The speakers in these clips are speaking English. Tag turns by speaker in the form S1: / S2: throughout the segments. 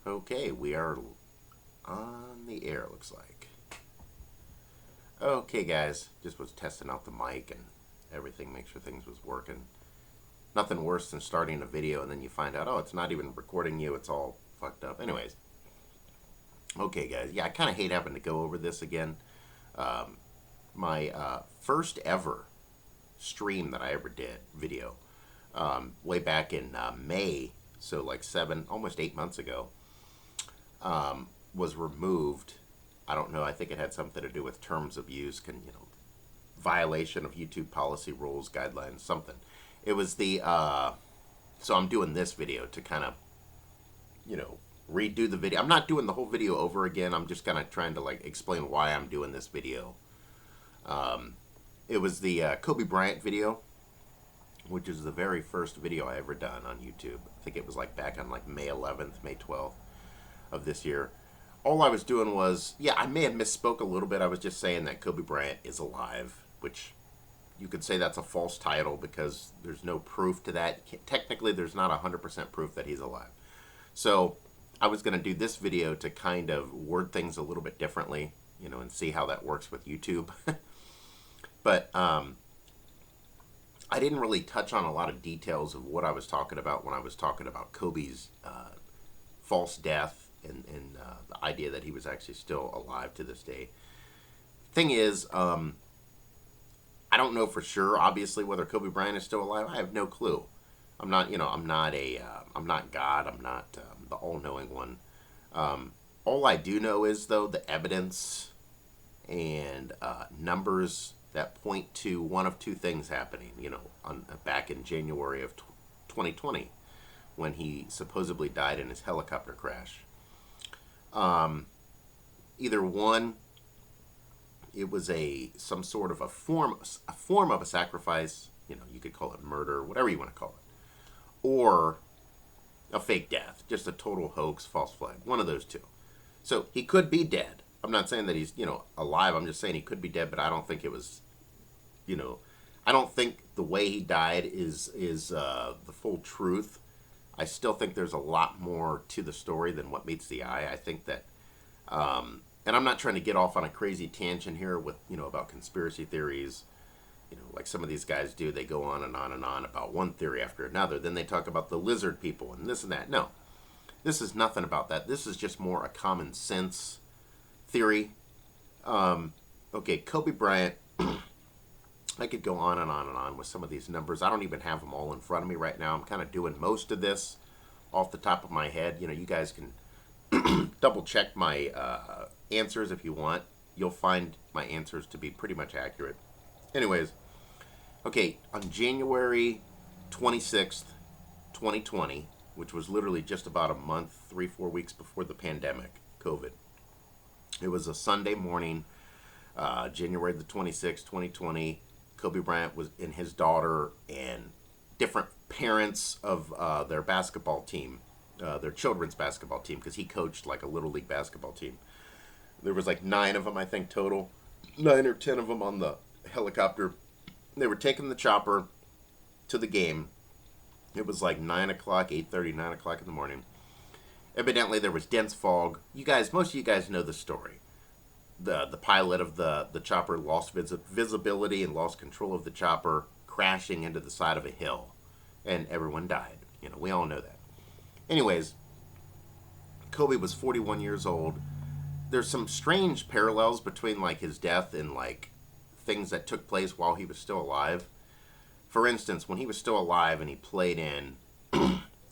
S1: Okay, we are on the air, looks like. Okay, guys, just was testing out the mic and everything, make sure things was working. Nothing worse than starting a video and then you find out, oh, it's not even recording you, it's all fucked up. Anyways, okay, guys, yeah, I kind of hate having to go over this again. My first ever stream that I ever did, video, way back in May, so like almost 8 months ago, was removed. I don't know. I think it had something to do with terms of use, violation of YouTube policy rules, guidelines, something. It was so I'm doing this video to kind of, redo the video. I'm not doing the whole video over again. I'm just kind of trying to like explain why I'm doing this video. It was the Kobe Bryant video, which is the very first video I ever done on YouTube. I think it was like back on like May 11th, May 12th of this year. All I was doing was, yeah, I may have misspoke a little bit. I was just saying that Kobe Bryant is alive, which you could say that's a false title because there's no proof to that. Technically, there's not 100% proof that he's alive. So I was going to do this video to kind of word things a little bit differently, and see how that works with YouTube. But I didn't really touch on a lot of details of what I was talking about when I was talking about Kobe's false death and the idea that he was actually still alive to this day. Thing is, I don't know for sure, obviously, whether Kobe Bryant is still alive. I have no clue. I'm not, I'm not God. I'm not the all-knowing one. All I do know is, though, the evidence and numbers that point to one of two things happening, back in January of 2020, when he supposedly died in his helicopter crash. Either one, it was some sort of a form of a sacrifice. You could call it murder, whatever you want to call it, or a fake death, just a total hoax, false flag. One of those two. So he could be dead. I'm not saying that he's alive. I'm just saying he could be dead, but I don't think it was. I don't think the way he died is the full truth. I still think there's a lot more to the story than what meets the eye. I think that, and I'm not trying to get off on a crazy tangent here with, about conspiracy theories, like some of these guys do. They go on and on and on about one theory after another. Then they talk about the lizard people and this and that. No, this is nothing about that. This is just more a common sense theory. Okay, Kobe Bryant. I could go on and on and on with some of these numbers. I don't even have them all in front of me right now. I'm kind of doing most of this off the top of my head. You guys can double check my answers if you want. You'll find my answers to be pretty much accurate. Anyways, okay, on January 26th, 2020, which was literally just about a month, 3-4 weeks before the pandemic, COVID. It was a Sunday morning, January the 26th, 2020. Kobe Bryant was in his daughter and different parents of their basketball team, their children's basketball team, because he coached like a little league basketball team. There was like 9 of them, I think, total. 9 or 10 of them on the helicopter. They were taking the chopper to the game. It was like 9 o'clock, 8:30, 9 o'clock in the morning. Evidently, there was dense fog. Most of you guys know the story. The pilot of the chopper lost visibility and lost control of the chopper, crashing into the side of a hill, and everyone died. We all know that. Anyways, Kobe was 41 years old. There's some strange parallels between like his death and like things that took place while he was still alive. For instance, when he was still alive and he played in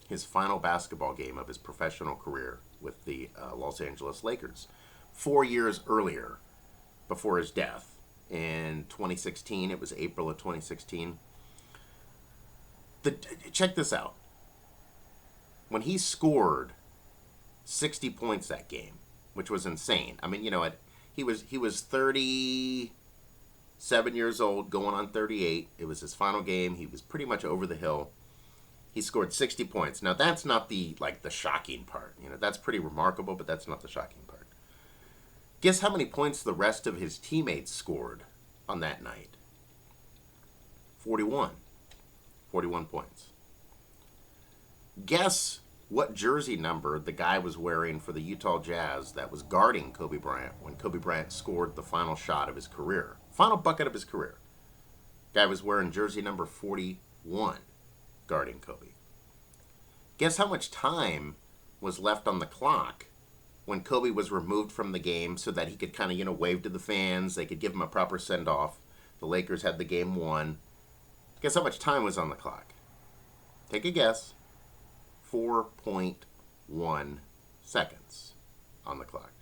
S1: his final basketball game of his professional career with the Los Angeles Lakers, 4 years earlier, before his death, in 2016, it was April of 2016. Check this out. When he scored 60 points that game, which was insane. I mean, he was 37 years old, going on 38. It was his final game. He was pretty much over the hill. He scored 60 points. Now, that's not the shocking part. That's pretty remarkable, but that's not the shocking part. Guess how many points the rest of his teammates scored on that night? 41. 41 points. Guess what jersey number the guy was wearing for the Utah Jazz that was guarding Kobe Bryant when Kobe Bryant scored the final shot of his career, final bucket of his career. Guy was wearing jersey number 41, guarding Kobe. Guess how much time was left on the clock when Kobe was removed from the game so that he could kind of, wave to the fans. They could give him a proper send-off. The Lakers had the game won. Guess how much time was on the clock? Take a guess. 4.1 seconds on the clock.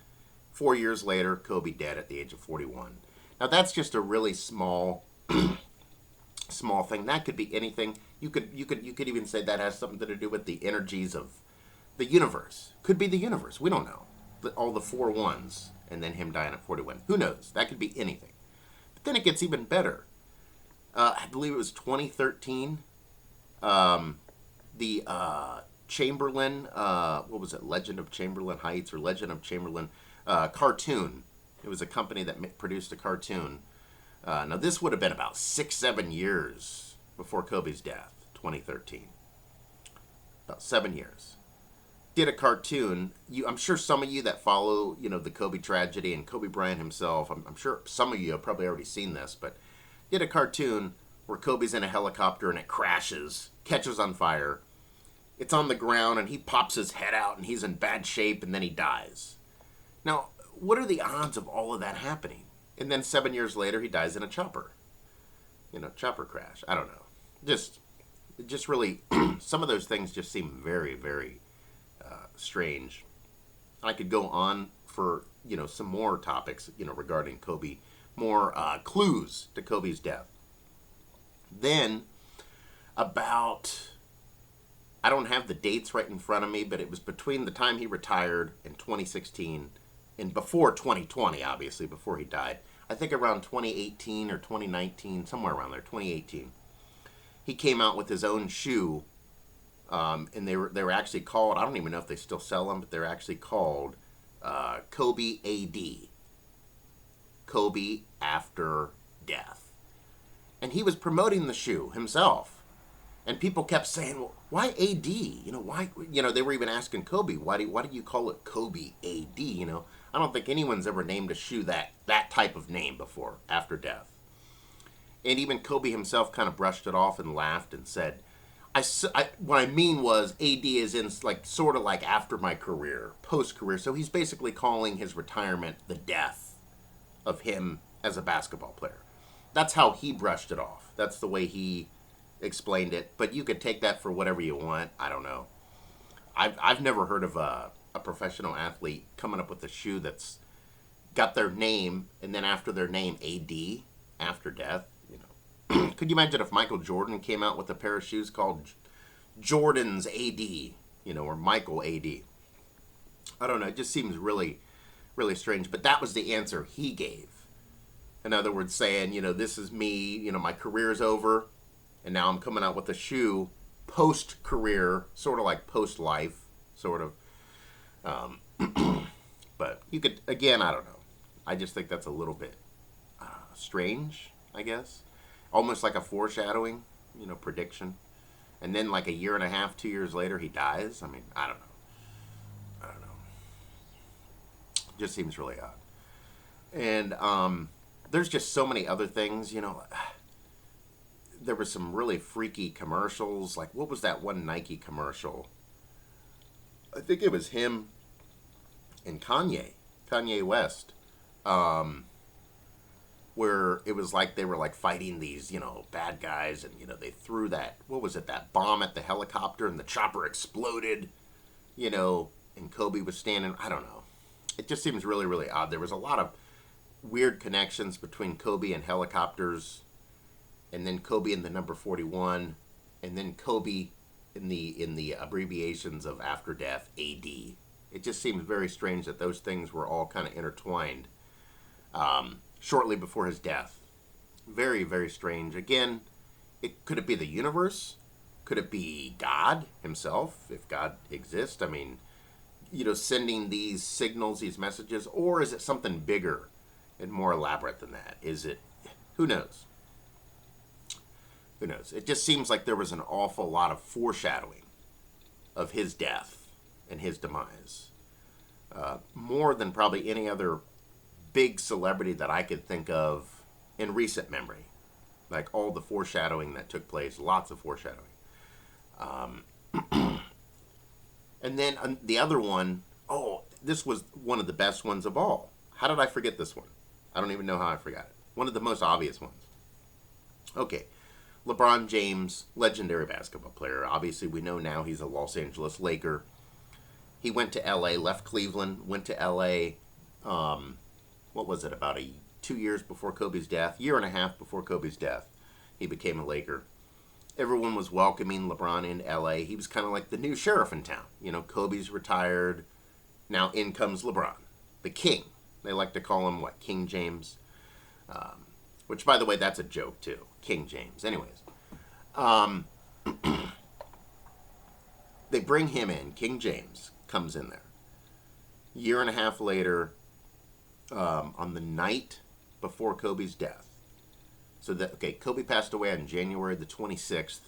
S1: 4 years later, Kobe dead at the age of 41. Now that's just a really small thing. That could be anything. You could even say that has something to do with the energies of the universe. Could be the universe. We don't know. All the 4 ones and then him dying at 41. Who knows? That could be anything. But then it gets even better. I believe it was 2013. The Chamberlain, what was it? Legend of Chamberlain Heights or Legend of Chamberlain cartoon. It was a company that produced a cartoon. Now this would have been about 6-7 years before Kobe's death, 2013. About 7 years. Did a cartoon. I'm sure some of you that follow, the Kobe tragedy and Kobe Bryant himself, I'm sure some of you have probably already seen this, but did a cartoon where Kobe's in a helicopter and it crashes, catches on fire. It's on the ground and he pops his head out and he's in bad shape and then he dies. Now, what are the odds of all of that happening? And then 7 years later, he dies in a chopper. Chopper crash. I don't know. Just really, some of those things just seem very, very strange. I could go on for, some more topics, regarding Kobe, more clues to Kobe's death. Then, I don't have the dates right in front of me, but it was between the time he retired in 2016 and before 2020, obviously, before he died. I think around 2018 or 2019, somewhere around there, 2018. He came out with his own shoe, and they were actually called, I don't even know if they still sell them, but they're actually called Kobe AD. Kobe After Death. And he was promoting the shoe himself. And people kept saying, well, why AD? Why? They were even asking Kobe, why do you call it Kobe AD? I don't think anyone's ever named a shoe that type of name before, After Death. And even Kobe himself kind of brushed it off and laughed and said, what I mean was AD is in sort of like after my career, post-career. So he's basically calling his retirement the death of him as a basketball player. That's how he brushed it off. That's the way he explained it. But you could take that for whatever you want. I don't know. I've never heard of a professional athlete coming up with a shoe that's got their name and then after their name AD, After Death. Could you imagine if Michael Jordan came out with a pair of shoes called Jordan's AD, or Michael AD? I don't know. It just seems really, really strange. But that was the answer he gave. In other words, saying, this is me, my career's over, and now I'm coming out with a shoe post-career, sort of like post-life, sort of. But you could, again, I don't know. I just think that's a little bit strange, I guess. Almost like a foreshadowing, prediction. And then like a year and a half, 2 years later, he dies. I mean, I don't know. Just seems really odd. And there's just so many other things, There were some really freaky commercials. Like, what was that one Nike commercial? I think it was him and Kanye West. Where it was like they were like fighting these, bad guys, and they threw that, what was it, that bomb at the helicopter, and the chopper exploded, and Kobe was standing. I don't know. It just seems really, really odd. There was a lot of weird connections between Kobe and helicopters, and then Kobe and the number 41, and then Kobe in the abbreviations of After Death, AD. It just seems very strange that those things were all kind of intertwined. Shortly before his death. Very, very strange. Again, could it be the universe? Could it be God himself, if God exists? I mean, sending these signals, these messages, or is it something bigger and more elaborate than that? Is it? Who knows? Who knows? It just seems like there was an awful lot of foreshadowing of his death and his demise. More than probably any other big celebrity that I could think of in recent memory. Like all the foreshadowing that took place, lots of foreshadowing. And then the other one, oh, this was one of the best ones of all. How did I forget this one? I don't even know how I forgot it. One of the most obvious ones. Okay, LeBron James, legendary basketball player. Obviously, we know now he's a Los Angeles Laker. He went to LA, left Cleveland, went to LA. What was it, about 2 years before Kobe's death? Year and a half before Kobe's death, he became a Laker. Everyone was welcoming LeBron in LA. He was kind of like the new sheriff in town. You know, Kobe's retired. Now in comes LeBron, the king. They like to call him, what, King James? Which, by the way, that's a joke, too. King James. Anyways. They bring him in. King James comes in there. Year and a half later, on the night before Kobe's death. So that, okay, Kobe passed away on January the 26th,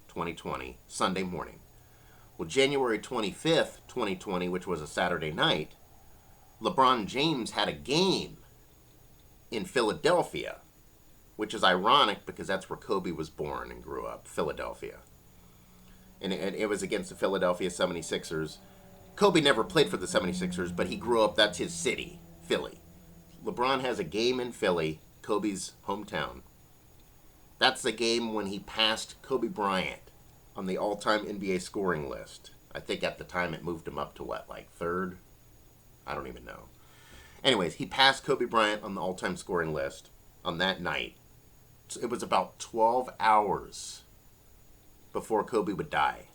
S1: 2020, Sunday morning. Well, January 25th, 2020, which was a Saturday night, LeBron James had a game in Philadelphia, which is ironic because that's where Kobe was born and grew up, Philadelphia. And it was against the Philadelphia 76ers. Kobe never played for the 76ers, but he grew up, that's his city, Philly. LeBron has a game in Philly, Kobe's hometown. That's the game when he passed Kobe Bryant on the all-time NBA scoring list. I think at the time it moved him up to what, like third? I don't even know. Anyways, he passed Kobe Bryant on the all-time scoring list on that night. It was about 12 hours before Kobe would die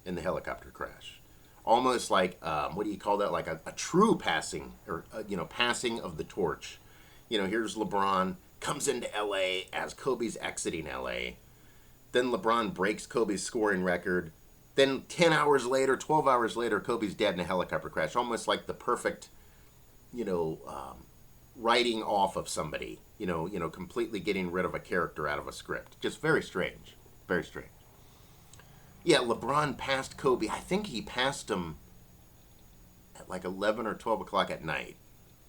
S1: in the helicopter crash. Almost like, what do you call that? Like a true passing, or, passing of the torch. You know, here's LeBron, comes into LA as Kobe's exiting LA. Then LeBron breaks Kobe's scoring record. Then 10 hours later, 12 hours later, Kobe's dead in a helicopter crash. Almost like the perfect, writing off of somebody. Completely getting rid of a character out of a script. Just very strange. Very strange. Yeah, LeBron passed Kobe. I think he passed him at like 11 or 12 o'clock at night.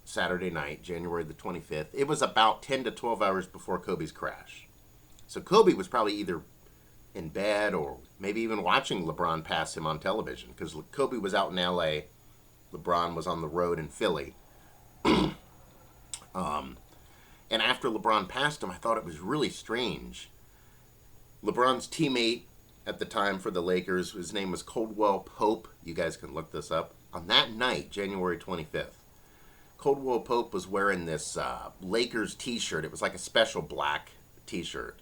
S1: Saturday night, January the 25th. It was about 10 to 12 hours before Kobe's crash. So Kobe was probably either in bed or maybe even watching LeBron pass him on television, because Kobe was out in LA, LeBron was on the road in Philly. And after LeBron passed him, I thought it was really strange. LeBron's teammate at the time for the Lakers, his name was Caldwell Pope. You guys can look this up. On that night, January 25th, Caldwell Pope was wearing this Lakers t-shirt. It was like a special black t-shirt.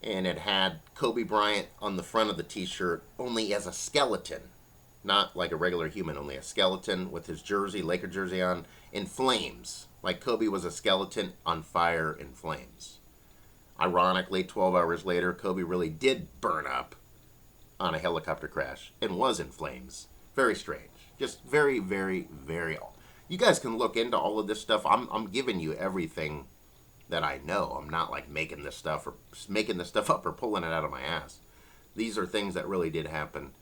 S1: And it had Kobe Bryant on the front of the t-shirt, only as a skeleton. Not like a regular human, only a skeleton with his jersey, Laker jersey on, in flames. Like Kobe was a skeleton on fire in flames. Ironically, 12 hours later, Kobe really did burn up on a helicopter crash and was in flames. Very strange. Just very, very, very odd. You guys can look into all of this stuff. I'm giving you everything that I know. I'm not like making this stuff up or pulling it out of my ass. These are things that really did happen.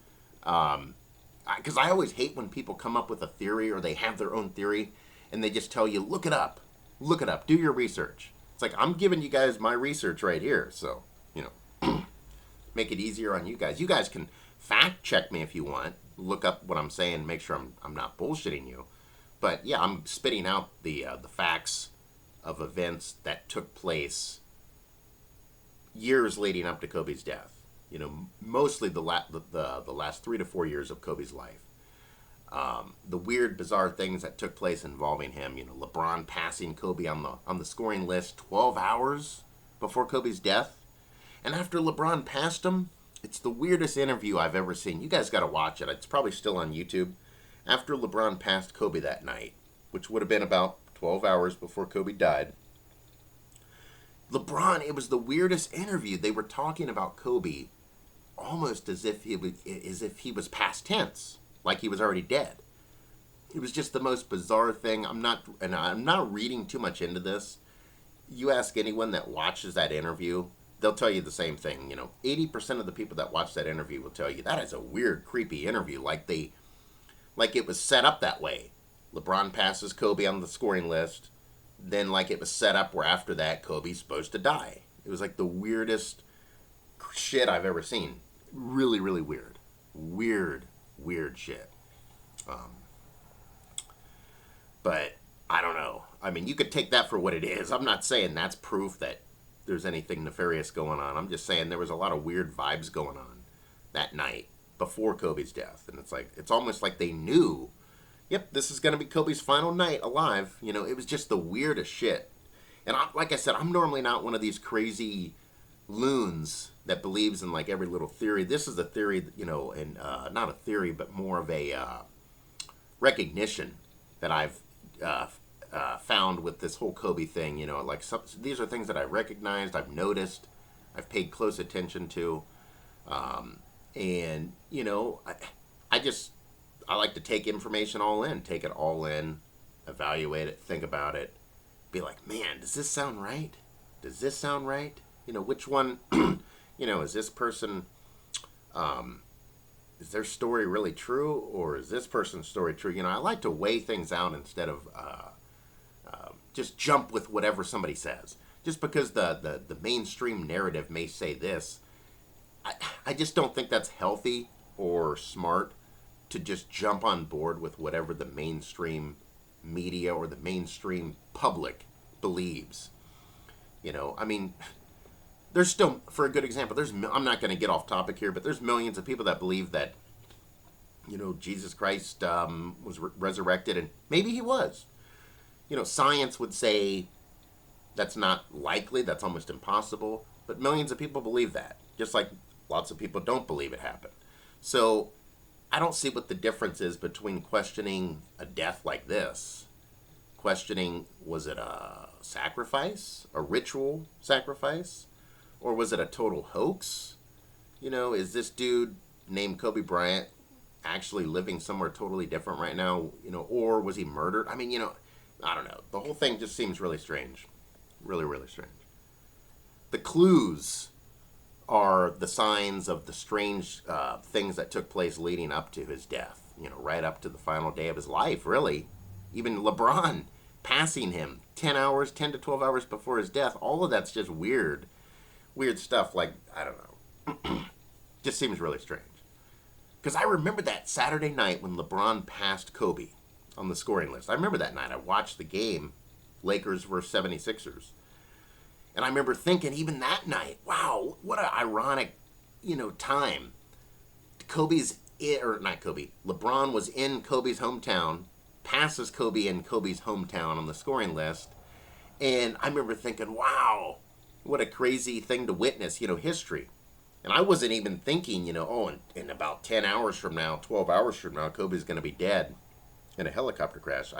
S1: Because I always hate when people come up with a theory or they have their own theory and they just tell you, look it up, do your research. It's like, I'm giving you guys my research right here. So, make it easier on you guys. You guys can fact check me if you want. Look up what I'm saying, make sure I'm not bullshitting you. But yeah, I'm spitting out the facts of events that took place years leading up to Kobe's death. Mostly the last 3 to 4 years of Kobe's life. The weird, bizarre things that took place involving him. LeBron passing Kobe on the scoring list 12 hours before Kobe's death. And after LeBron passed him, it's the weirdest interview I've ever seen. You guys got to watch it. It's probably still on YouTube. After LeBron passed Kobe that night, which would have been about 12 hours before Kobe died, LeBron, it was the weirdest interview. They were talking about Kobe almost as if he was past tense, like he was already dead. It was just the most bizarre thing. I'm not reading too much into this. You ask anyone that watches that interview, they'll tell you the same thing. 80% of the people that watch that interview will tell you that is a weird, creepy interview. Like they like it was set up that way. LeBron passes Kobe on the scoring list. Then, like, it was set up where after that, Kobe's supposed to die. It was like the weirdest shit I've ever seen. Really, really weird. Weird shit. Um, but I don't know. I mean, you could take that for what it is. I'm not saying that's proof that there's anything nefarious going on. I'm just saying there was a lot of weird vibes going on that night before Kobe's death. And it's like, it's almost like they knew, yep, this is going to be Kobe's final night alive. You know, it was just the weirdest shit. And like I said, I'm normally not one of these crazy loons that believes in like every little theory. This is a theory, you know, and not a theory, but more of a recognition that I've found with this whole Kobe thing. You know, like these are things that I recognized, I've noticed, I've paid close attention to, and you know, I like to take information all in, take it all in, evaluate it, think about it, be like, man, does this sound right? Does this sound right? You know, which one, you know, is this person, is their story really true, or is this person's story true? You know, I like to weigh things out instead of just jump with whatever somebody says. Just because the mainstream narrative may say this, I just don't think that's healthy or smart to just jump on board with whatever the mainstream media or the mainstream public believes. You know, I mean, there's still, for a good example, I'm not going to get off topic here, but there's millions of people that believe that, you know, Jesus Christ was resurrected, and maybe he was. You know, science would say that's not likely, that's almost impossible, but millions of people believe that, just like lots of people don't believe it happened. So I don't see what the difference is between questioning a death like this, questioning, was it a sacrifice, a ritual sacrifice, or was it a total hoax? You know, is this dude named Kobe Bryant actually living somewhere totally different right now? You know, or was he murdered? I mean, you know, I don't know. The whole thing just seems really strange. Really, really strange. The clues are the signs of the strange things that took place leading up to his death. You know, right up to the final day of his life, really. Even LeBron passing him 10 to 12 hours before his death. All of that's just weird. Weird stuff, like, I don't know. Just seems really strange. Because I remember that Saturday night when LeBron passed Kobe on the scoring list. I remember that night. I watched the game, Lakers versus 76ers. And I remember thinking, even that night, wow, what an ironic, you know, time. LeBron was in Kobe's hometown, passes Kobe in Kobe's hometown on the scoring list. And I remember thinking, wow, what a crazy thing to witness, you know, history. And I wasn't even thinking, you know, oh, in about 10 hours from now, 12 hours from now, Kobe's going to be dead in a helicopter crash.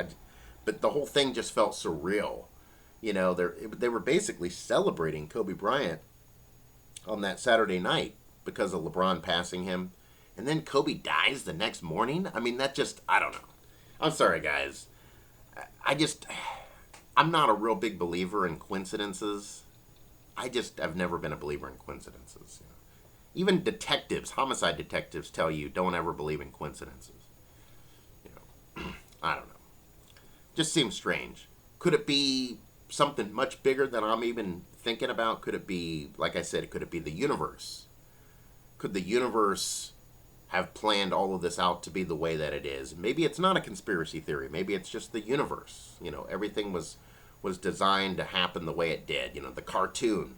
S1: But the whole thing just felt surreal. You know, they were basically celebrating Kobe Bryant on that Saturday night because of LeBron passing him. And then Kobe dies the next morning. I mean, that just, I don't know. I'm sorry, guys. I'm not a real big believer in coincidences. I've never been a believer in coincidences. You know? Even detectives, homicide detectives, tell you don't ever believe in coincidences. You know, I don't know. Just seems strange. Could it be something much bigger than I'm even thinking about? Could it be, like I said, could it be the universe? Could the universe have planned all of this out to be the way that it is? Maybe it's not a conspiracy theory. Maybe it's just the universe. You know, everything was designed to happen the way it did. You know, the cartoon,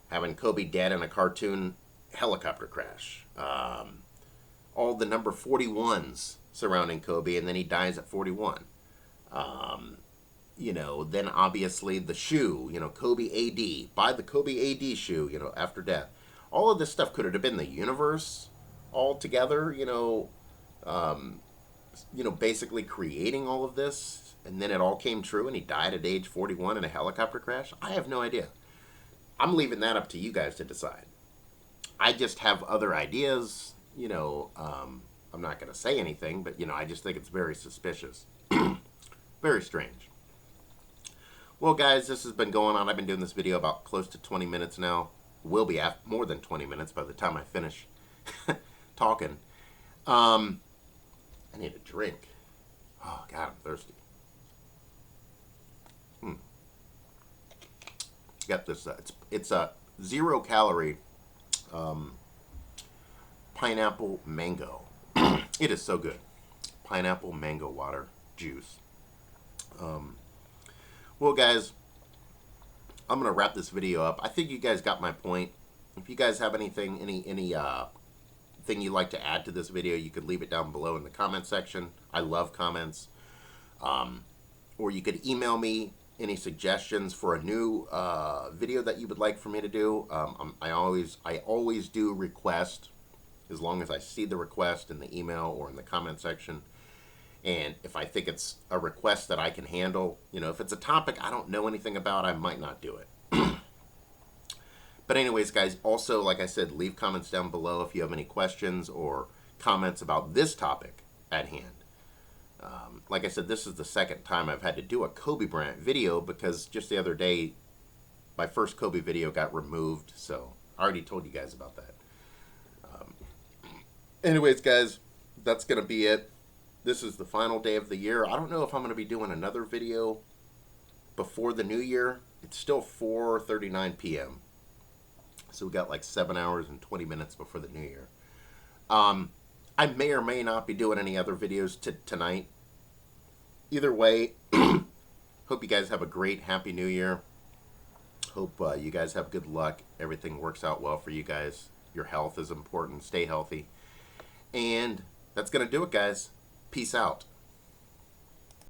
S1: having Kobe dead in a cartoon helicopter crash. All the number 41s surrounding Kobe, and then he dies at 41. You know, then obviously the shoe, you know, Kobe AD, buy the Kobe AD shoe, you know, after death. All of this stuff, could it have been the universe all together, you know, basically creating all of this, and then it all came true and he died at age 41 in a helicopter crash? I have no idea. I'm leaving that up to you guys to decide. I just have other ideas, you know. I'm not going to say anything, but, you know, I just think it's very suspicious. Very strange. Well, guys, this has been going on. I've been doing this video about close to 20 minutes now. Will be more than 20 minutes by the time I finish talking. And need a drink. Oh, God, I'm thirsty. Got this. It's a 0-calorie pineapple mango. It is so good. Pineapple mango water juice. Well, guys, I'm gonna wrap this video up. I think you guys got my point. If you guys have anything, any thing you'd like to add to this video, you could leave it down below in the comment section. I love comments. Or you could email me any suggestions for a new video that you would like for me to do. I always do request, as long as I see the request in the email or in the comment section. And if I think it's a request that I can handle, you know, if it's a topic I don't know anything about, I might not do it. But anyways, guys, also, like I said, leave comments down below if you have any questions or comments about this topic at hand. Like I said, this is the second time I've had to do a Kobe Bryant video because just the other day, my first Kobe video got removed. So I already told you guys about that. Anyways, guys, that's going to be it. This is the final day of the year. I don't know if I'm going to be doing another video before the new year. It's still 4:39 p.m. So we got like 7 hours and 20 minutes before the new year. I may or may not be doing any other videos tonight. Either way, hope you guys have a great, happy new year. Hope you guys have good luck. Everything works out well for you guys. Your health is important. Stay healthy. And that's going to do it, guys. Peace out.